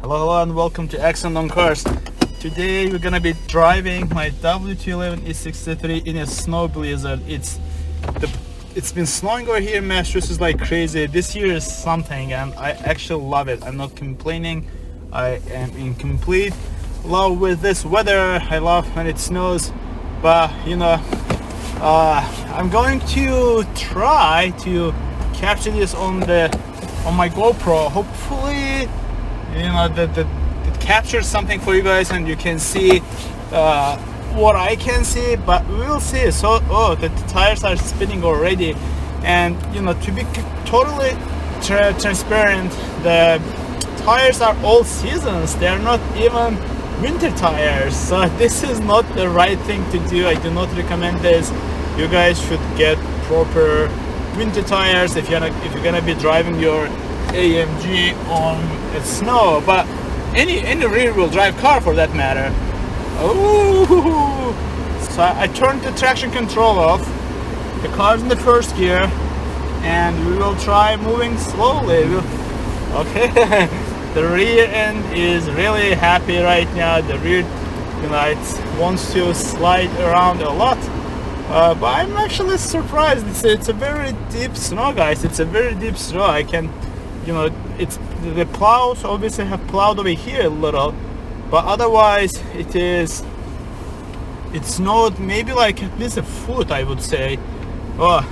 Hello and welcome to Accent on Cars. Today we're gonna be driving my W211 E63 in a snow blizzard. It's been snowing over here in Massachusetts like crazy. This year is something and I actually love it. I'm not complaining. I am in complete love with this weather. I love when it snows, but I'm going to try to capture this on my GoPro. Hopefully that it captures something for you guys and you can see what I can see, but we will see. So the tires are spinning already, and to be totally transparent, the tires are all seasons. They're not even winter tires, so this is not the right thing to do. I do not recommend this. You guys should get proper winter tires if you're gonna be driving your AMG on snow, but any rear-wheel drive car for that matter. So I turned the traction control off. The car's in the first gear, and we will try moving slowly. Okay. The rear end is really happy right now. The rear, it wants to slide around a lot, but I'm actually surprised. It's a very deep snow, guys. It's a very deep snow. I can, it's the plows obviously have plowed over here a little, but otherwise it snowed maybe like at least a foot, I would say. We're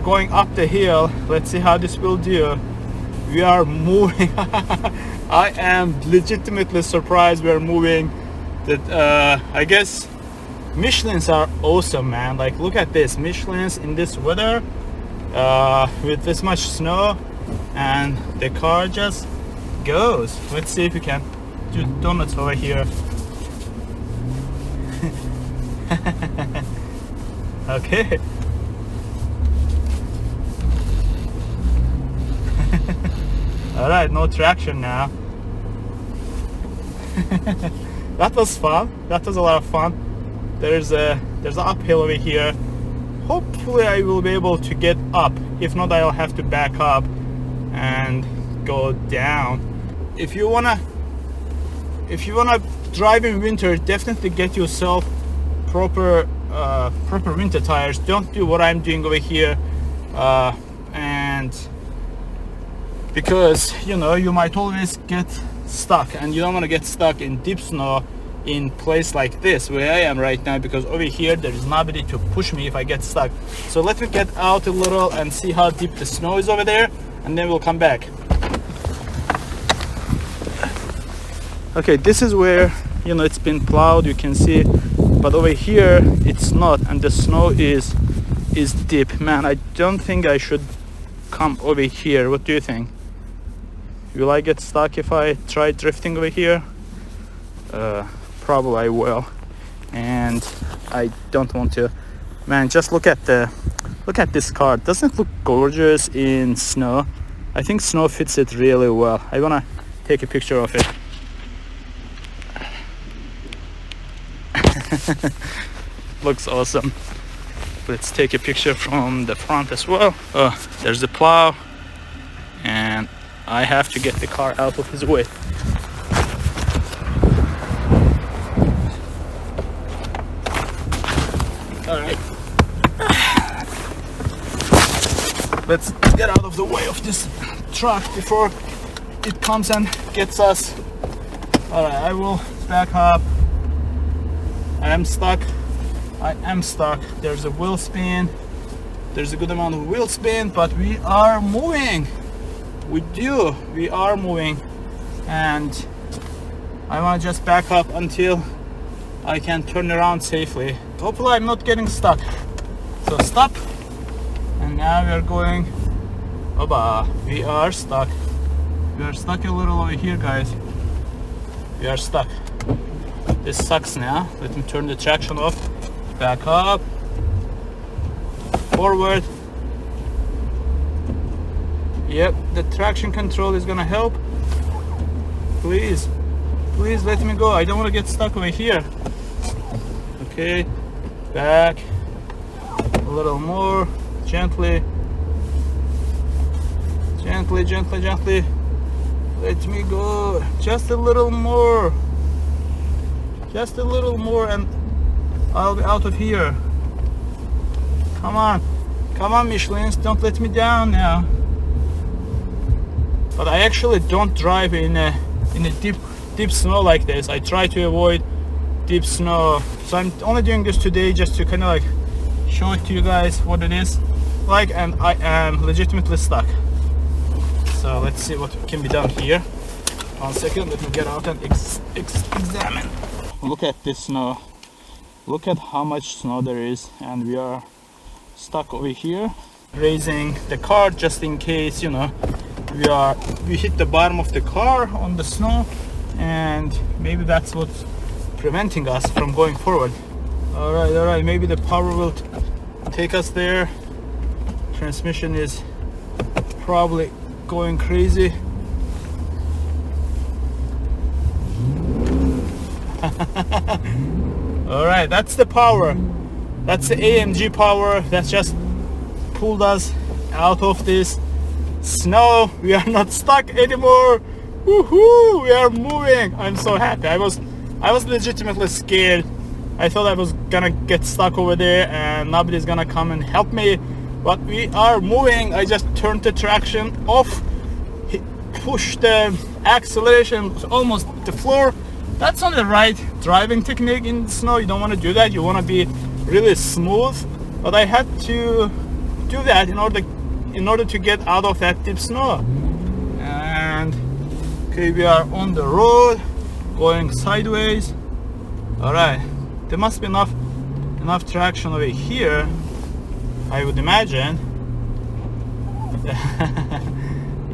going up the hill. Let's see how this will do. We are moving. I am legitimately surprised we're moving. That I guess Michelins are awesome, man. Like, look at this, Michelins in this weather, with this much snow, and the car just goes. Let's see if we can do donuts over here. Okay. All right, no traction now. That was fun. That was a lot of fun. There's an uphill over here. Hopefully I will be able to get up. If not, I'll have to back up and go down. If you wanna drive in winter, definitely get yourself proper winter tires. Don't do what I'm doing over here, and because you might always get stuck, and you don't want to get stuck in deep snow in place like this where I am right now, because over here there is nobody to push me if I get stuck. So let me get out a little and see how deep the snow is over there, and then we'll come back. Okay, this is where it's been plowed, you can see, but over here it's not, and the snow is deep. Man, I don't think I should come over here. What do you think? Will I get stuck if I try drifting over here? Probably I will, and I don't want to. Man, just look at this car. Doesn't it look gorgeous in snow? I think snow fits it really well. I wanna take a picture of it. Looks awesome. Let's take a picture from the front as well. There's the plow, and I have to get the car out of his way. All right, let's get out of the way of this truck before it comes and gets us. All right, I will back up. I am stuck. There's a wheel spin. There's a good amount of wheel spin, but we are moving. We are moving, and I want to just back up until I can turn around safely. Hopefully I'm not getting stuck. So stop, and now we are going. We are stuck. We are stuck a little over here, guys. We are stuck. This sucks now. Let me turn the traction off. Back up, forward. Yep, the traction control is gonna help. Please let me go. I don't want to get stuck over here. Okay, back a little more, gently. Let me go. Just a little more. Just a little more and I'll be out of here. Come on. Come on, Michelins. Don't let me down now. But I actually don't drive in a deep snow like this. I try to avoid deep snow. So I'm only doing this today just to kind of like show it to you guys what it is like, and I am legitimately stuck. So let's see what can be done here. 1 second, let me get out and examine. Look at this snow. Look at how much snow there is, and we are stuck over here. Raising the car just in case, you know, we hit the bottom of the car on the snow, and maybe that's what's preventing us from going forward. All right, maybe the power will take us there. Transmission is probably going crazy. All right, that's the power. That's the AMG power that just pulled us out of this snow. We are not stuck anymore. Woohoo! We are moving. I'm so happy. I was legitimately scared. I thought I was gonna get stuck over there and nobody's gonna come and help me. But we are moving. I just turned the traction off, pushed the acceleration almost the floor. That's not the right driving technique in the snow. You don't want to do that. You want to be really smooth. But I had to do that in order to get out of that deep snow. And okay, we are on the road going sideways. All right, there must be enough traction over here, I would imagine.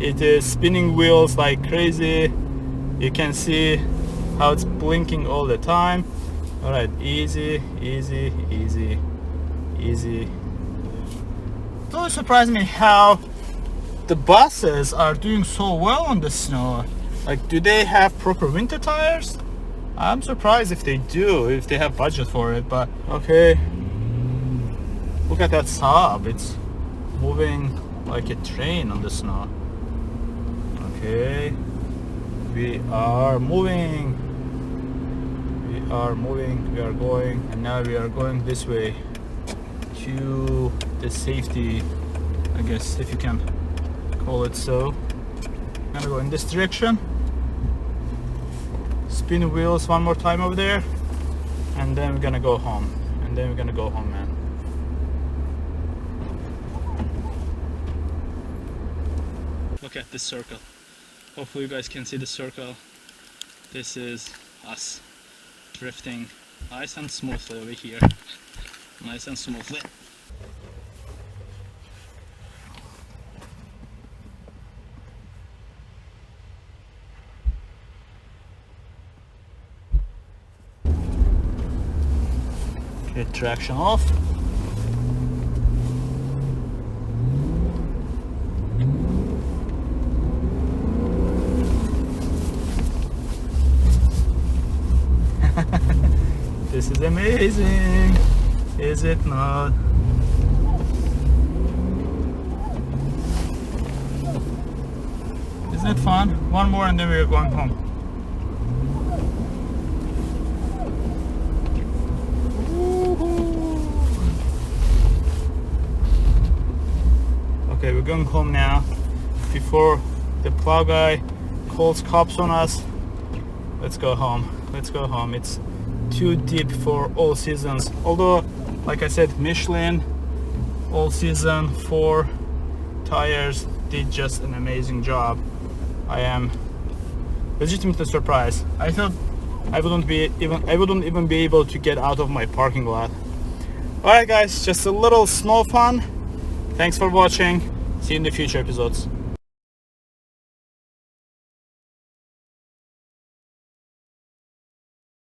It is spinning wheels like crazy. You can see how it's blinking all the time. All right, easy. It really surprised me how the buses are doing so well on the snow. Like, do they have proper winter tires? I'm surprised if they do, if they have budget for it. But okay, look at that Saab. It's moving like a train on the snow. Okay, we are moving, we are going, and now we are going this way to the safety, I guess, if you can call it so. I'm gonna go in this direction, spin the wheels one more time over there, and then we're gonna go home, man. Look at this circle. Hopefully you guys can see the circle. This is us drifting nice and smoothly over here. Nice and smoothly. Okay, traction off. This is amazing, is it not? Isn't it fun? One more and then we're going home. Okay, we're going home now before the plow guy calls cops on us. Let's go home. It's too deep for all seasons. Although, like I said, Michelin all season 4 tires did just an amazing job. I am legitimately surprised. I thought I wouldn't even be able to get out of my parking lot. Alright guys, just a little snow fun. Thanks for watching. See you in the future episodes.